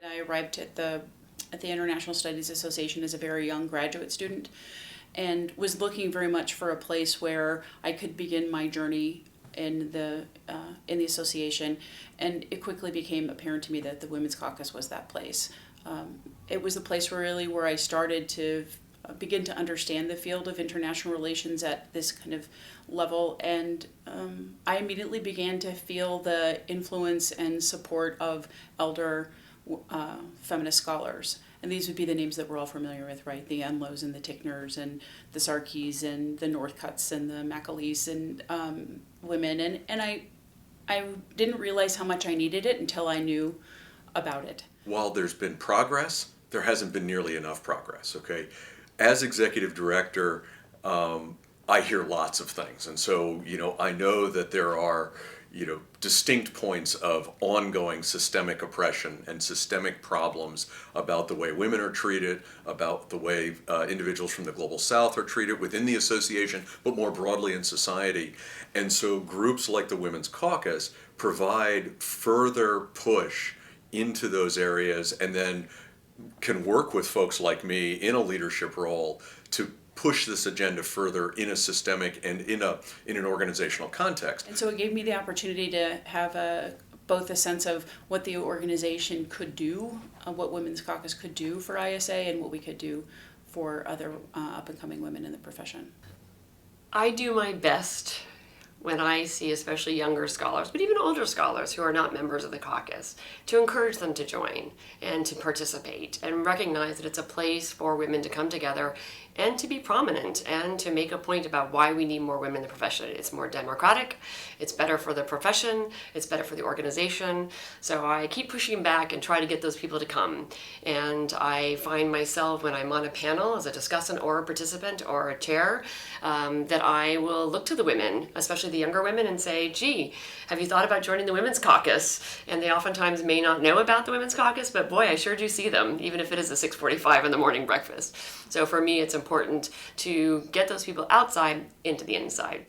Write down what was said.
I arrived at the International Studies Association as a very young graduate student and was looking very much for a place where I could begin my journey in the association, and it quickly became apparent to me that the Women's Caucus was that place. It was the place where I started to begin to understand the field of international relations at this kind of level, and I immediately began to feel the influence and support of elder feminist scholars. And these would be the names that we're all familiar with, right? The Enlows and the Tickners and the Sarkeys and the Northcotts and the Macalees and women. And I didn't realize how much I needed it until I knew about it. While there's been progress, there hasn't been nearly enough progress, okay? As executive director, I hear lots of things. And so, I know that there are, distinct points of ongoing systemic oppression and systemic problems about the way women are treated, about the way individuals from the Global South are treated within the association, but more broadly in society. And so groups like the Women's Caucus provide further push into those areas, and then can work with folks like me in a leadership role to push this agenda further in a systemic and in an organizational context. And so it gave me the opportunity to have both a sense of what the organization could do, what Women's Caucus could do for ISA, and what we could do for other up-and-coming women in the profession. I do my best when I see especially younger scholars, but even older scholars who are not members of the caucus, to encourage them to join and to participate and recognize that it's a place for women to come together and to be prominent and to make a point about why we need more women in the profession. It's more democratic, it's better for the profession, it's better for the organization. So I keep pushing back and try to get those people to come. And I find myself, when I'm on a panel as a discussant or a participant or a chair, that I will look to the women, especially the younger women, and say, gee, have you thought about joining the Women's Caucus? And they oftentimes may not know about the Women's Caucus, but boy, I sure do see them, even if it is a 6:45 in the morning breakfast. So for me, it's important to get those people outside into the inside.